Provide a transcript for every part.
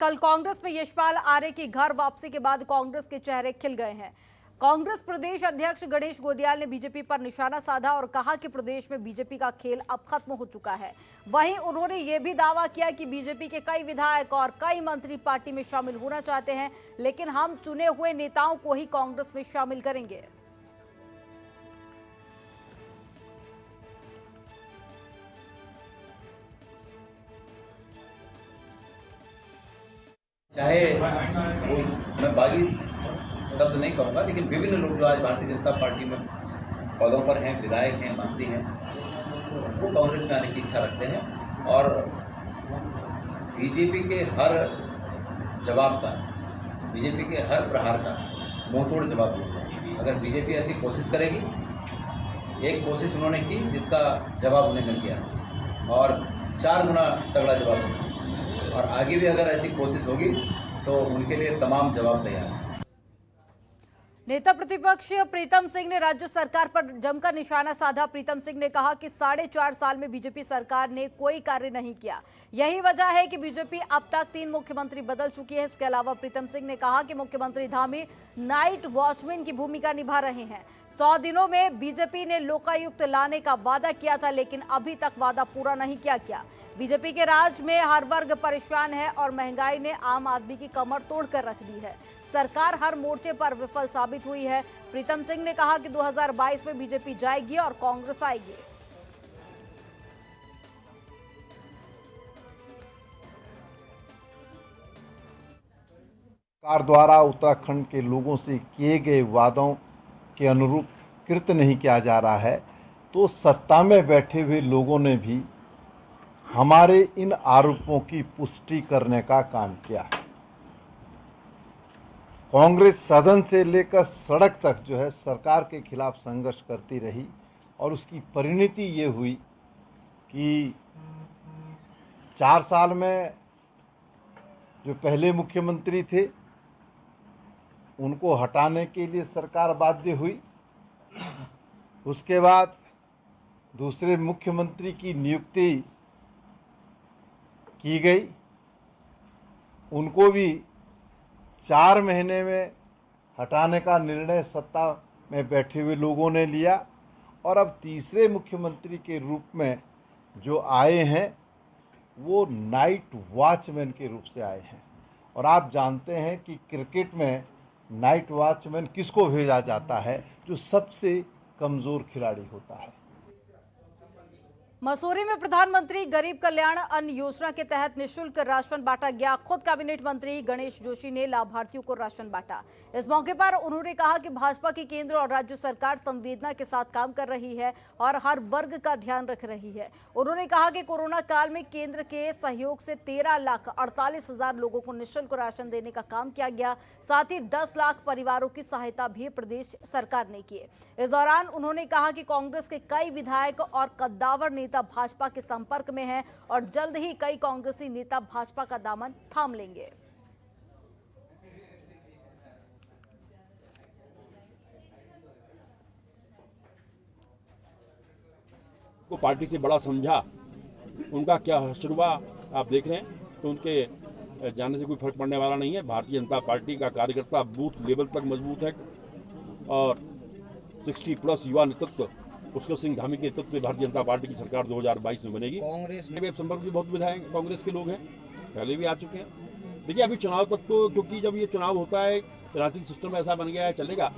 कल कांग्रेस में यशपाल आर्य की घर वापसी के बाद कांग्रेस के चेहरे खिल गए हैं। कांग्रेस प्रदेश अध्यक्ष गणेश गोदियाल ने बीजेपी पर निशाना साधा और कहा कि प्रदेश में बीजेपी का खेल अब खत्म हो चुका है। वहीं उन्होंने ये भी दावा किया कि बीजेपी के कई विधायक और कई मंत्री पार्टी में शामिल होना चाहते हैं, लेकिन हम चुने हुए नेताओं को ही कांग्रेस में शामिल करेंगे। चाहे वो मैं बागी शब्द नहीं कहूँगा, लेकिन विभिन्न लोग जो आज भारतीय जनता पार्टी में पदों पर हैं, विधायक हैं, मंत्री हैं, वो कांग्रेस में आने की इच्छा रखते हैं और बीजेपी के हर जवाब का, बीजेपी के हर प्रहार का मुंहतोड़ जवाब देते हैं। अगर बीजेपी ऐसी कोशिश करेगी, एक कोशिश उन्होंने की जिसका जवाब उन्हें मिल गया और 4 गुना तगड़ा जवाब मिला, और आगे भी अगर ऐसी कोशिश होगी तो उनके लिए तमाम जवाब तैयार हैं। नेता प्रतिपक्ष प्रीतम सिंह ने राज्य सरकार पर जमकर निशाना साधा। प्रीतम सिंह ने कहा कि 4.5 साल में बीजेपी सरकार ने कोई कार्य नहीं किया, यही वजह है कि बीजेपी अब तक 3 मुख्यमंत्री बदल चुकी है। इसके अलावा प्रीतम सिंह ने कहा कि मुख्यमंत्री धामी नाइट वॉचमैन की भूमिका निभा रहे हैं। 100 दिनों में बीजेपी ने लोकायुक्त लाने का वादा किया था, लेकिन अभी तक वादा पूरा नहीं किया गया। बीजेपी के राज में हर वर्ग परेशान है और महंगाई ने आम आदमी की कमर तोड़ कर रख दी है। सरकार हर मोर्चे पर विफल साबित हुई है। प्रीतम सिंह ने कहा कि 2022 में बीजेपी जाएगी और कांग्रेस आएगी। सरकार द्वारा उत्तराखंड के लोगों से किए गए वादों के अनुरूप कृत्य नहीं किया जा रहा है, तो सत्ता में बैठे हुए लोगों ने भी हमारे इन आरोपों की पुष्टि करने का काम किया है। कांग्रेस सदन से लेकर सड़क तक जो है सरकार के खिलाफ संघर्ष करती रही और उसकी परिणति ये हुई कि 4 साल में जो पहले मुख्यमंत्री थे उनको हटाने के लिए सरकार बाध्य हुई। उसके बाद दूसरे मुख्यमंत्री की नियुक्ति की गई, उनको भी 4 महीने में हटाने का निर्णय सत्ता में बैठे हुए लोगों ने लिया और अब तीसरे मुख्यमंत्री के रूप में जो आए हैं वो नाइट वॉचमैन के रूप से आए हैं। और आप जानते हैं कि क्रिकेट में नाइट वॉचमैन किसको भेजा जाता है? जो सबसे कमज़ोर खिलाड़ी होता है। मसूरी में प्रधानमंत्री गरीब कल्याण अन्न योजना के तहत निःशुल्क राशन बांटा गया। खुद कैबिनेट मंत्री गणेश जोशी ने लाभार्थियों को राशन बांटा। इस मौके पर उन्होंने कहा कि भाजपा की केंद्र और राज्य सरकार संवेदना के साथ काम कर रही है और हर वर्ग का ध्यान रख रही है। उन्होंने कहा कि कोरोना काल में केंद्र के सहयोग से 13,48,000 लोगों को निःशुल्क राशन देने का काम किया गया। साथ ही 10 लाख परिवारों की सहायता भी प्रदेश सरकार ने की। इस दौरान उन्होंने कहा कि कांग्रेस के कई विधायक और कद्दावर नेता भाजपा के संपर्क में हैं और जल्द ही कई कांग्रेसी नेता भाजपा का दामन थाम लेंगे। को पार्टी से बड़ा समझा, उनका क्या हश्र हुआ आप देख रहे हैं, तो उनके जाने से कोई फर्क पड़ने वाला नहीं है। भारतीय जनता पार्टी का कार्यकर्ता बूथ लेवल तक मजबूत है और 60+ युवा नेतृत्व पुष्कर सिंह धामी के नेतृत्व में भारतीय जनता पार्टी की सरकार 2022 में बनेगी। कांग्रेस में संपर्क भी बहुत विधायक कांग्रेस के लोग हैं, पहले भी आ चुके हैं। देखिए अभी चुनाव तक तो, क्योंकि जब ये चुनाव होता है राजनीतिक सिस्टम ऐसा बन गया है, चलेगा।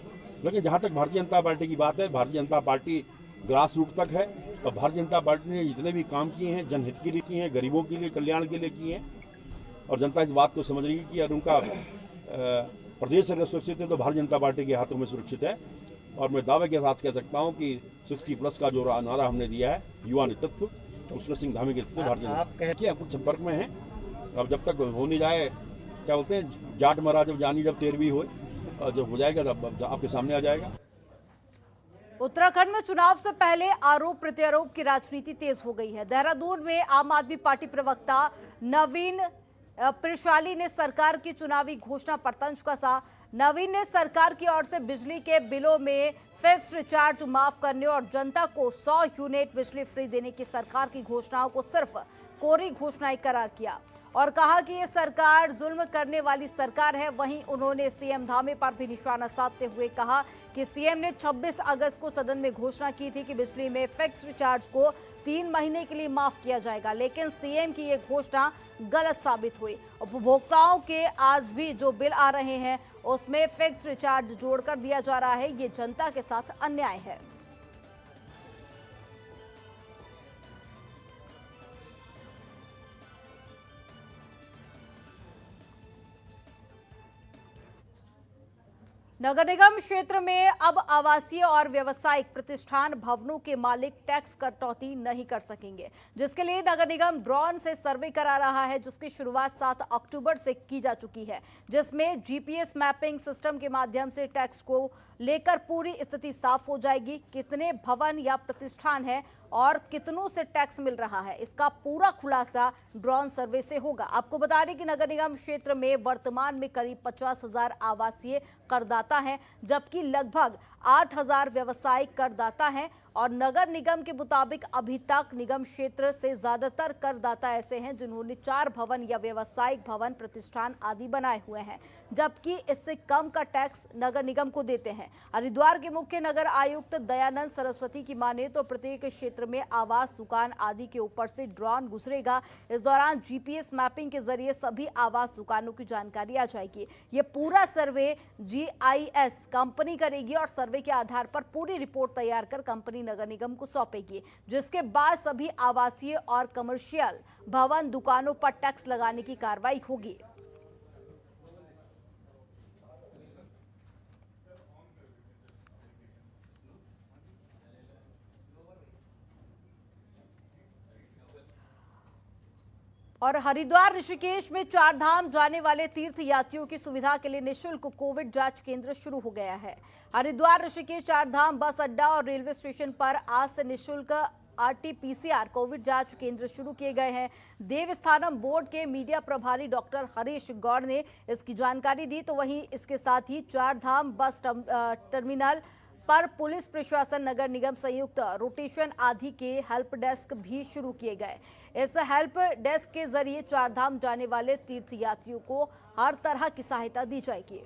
लेकिन जहाँ तक भारतीय जनता पार्टी की बात है, Bharatiya Janata party grass root तक है और भारतीय जनता पार्टी ने जितने भी काम किए हैं जनहित के लिए किए हैं, गरीबों के लिए, कल्याण के लिए किए हैं। और जनता इस बात को समझ रही है कि अगर उनका प्रदेश अगर सुरक्षित है तो भारतीय जनता पार्टी के हाथों में सुरक्षित है। और मैं दावे के साथ कह सकता हूं कि 60+ का जो नारा हमने दिया है, युवा नेतृत्व, पुष्कर सिंह धामी के नेतृत्व भारतीय जनता कुछ संपर्क में हैं। अब जब तक हो नहीं जाए, क्या बोलते हैं, जाट मरा जब जानी जब 13वीं हो, और जब हो जाएगा तब आपके सामने आ जाएगा। उत्तराखंड में चुनाव से पहले आरोप प्रत्यारोप की राजनीति तेज हो गई है। देहरादून में आम आदमी पार्टी प्रवक्ता नवीन पिरशाली ने सरकार की चुनावी घोषणा पर तंज कसा। नवीन ने सरकार की ओर से बिजली के बिलों में फिक्स्ड चार्ज माफ करने और जनता को 100 यूनिट बिजली फ्री देने की सरकार की घोषणाओं को सिर्फ कोरी घोषणाएं करार किया। और कहा कि ये सरकार जुल्म करने वाली सरकार है। वहीं उन्होंने सीएम धामी पर भी निशाना साधते हुए कहा कि सीएम ने 26 अगस्त को सदन में घोषणा की थी कि बिजली में फिक्स्ड चार्ज को 3 महीने के लिए माफ किया जाएगा, लेकिन सीएम की ये घोषणा गलत साबित हुई। उपभोक्ताओं के आज भी जो बिल आ रहे हैं उसमें फिक्स्ड चार्ज जोड़कर दिया जा रहा है। ये जनता के साथ अन्याय है। नगर निगम क्षेत्र में अब आवासीय और व्यावसायिक प्रतिष्ठान भवनों के मालिक टैक्स कटौती नहीं कर सकेंगे, जिसके लिए नगर निगम ड्रोन से सर्वे करा रहा है, जिसकी शुरुआत 7 अक्टूबर से की जा चुकी है, जिसमें जीपीएस मैपिंग सिस्टम के माध्यम से टैक्स को लेकर पूरी स्थिति साफ हो जाएगी। कितने भवन या प्रतिष्ठान है और कितनों से टैक्स मिल रहा है, इसका पूरा खुलासा ड्रोन सर्वे से होगा। आपको बता दें कि नगर निगम क्षेत्र में वर्तमान में करीब 50,000 आवासीय करदाता हैं, जबकि लगभग 8,000 व्यावसायिक करदाता हैं। और नगर निगम के मुताबिक अभी तक निगम क्षेत्र से ज्यादातर करदाता ऐसे हैं जिन्होंने 4 भवन या व्यावसायिक भवन प्रतिष्ठान आदि बनाए हुए हैं, जबकि इससे कम का टैक्स नगर निगम को देते हैं। हरिद्वार के मुख्य नगर आयुक्त दयानंद सरस्वती की माने तो प्रत्येक क्षेत्र में आवास, दुकान आदि के ऊपर से ड्रोन गुजरेगा। इस दौरान जीपीएस मैपिंग के जरिए सभी आवास दुकानों की जानकारी आ जाएगी। ये पूरा सर्वे GIS कंपनी करेगी और सर्वे के आधार पर पूरी रिपोर्ट तैयार कर कंपनी नगर निगम को सौंपेगी, जिसके बाद सभी आवासीय और कमर्शियल भवन दुकानों पर टैक्स लगाने की कार्रवाई होगी। और हरिद्वार ऋषिकेश में 4 धाम जाने वाले तीर्थ यात्रियों की सुविधा के लिए निःशुल्क कोविड जांच केंद्र शुरू हो गया है। हरिद्वार ऋषिकेश 4 धाम बस अड्डा और रेलवे स्टेशन पर आज से निःशुल्क RT-PCR कोविड जांच केंद्र शुरू किए गए हैं। देवस्थानम बोर्ड के मीडिया प्रभारी डॉक्टर हरीश गौड़ ने इसकी जानकारी दी। तो वहीं इसके साथ ही 4 धाम बस टर्मिनल पर पुलिस प्रशासन, नगर निगम संयुक्त रोटेशन आदि के हेल्प डेस्क भी शुरू किए गए। इस हेल्प डेस्क के जरिए 4 धाम जाने वाले तीर्थ यात्रियों को हर तरह की सहायता दी जाएगी।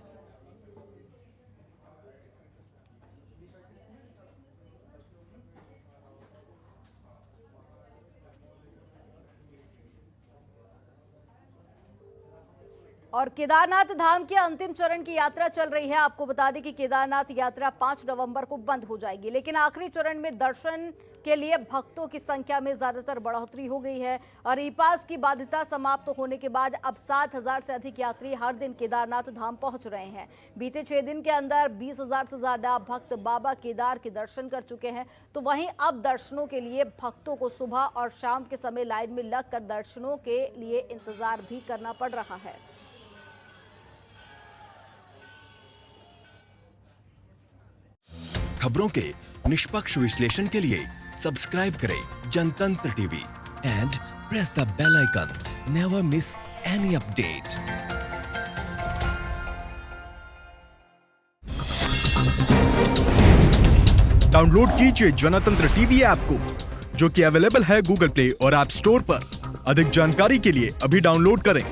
और केदारनाथ धाम के अंतिम चरण की यात्रा चल रही है। आपको बता दें कि केदारनाथ यात्रा 5 नवंबर को बंद हो जाएगी, लेकिन आखिरी चरण में दर्शन के लिए भक्तों की संख्या में ज्यादातर बढ़ोतरी हो गई है। और ई पास की बाध्यता समाप्त होने के बाद अब 7,000 से अधिक यात्री हर दिन केदारनाथ धाम पहुंच रहे हैं। बीते 6 दिन के अंदर 20,000 से ज्यादा भक्त बाबा केदार के दर्शन कर चुके हैं। तो वहीं अब दर्शनों के लिए भक्तों को सुबह और शाम के समय लाइन में लगकर दर्शनों के लिए इंतजार भी करना पड़ रहा है। खबरों के निष्पक्ष विश्लेषण के लिए सब्सक्राइब करें Jantantra TV and press the bell icon. Never miss any update. Download कीजिए जनतंत्र टीवी ऐप को, जो कि अवेलेबल है गूगल प्ले और ऐप स्टोर पर। अधिक जानकारी के लिए अभी डाउनलोड करें।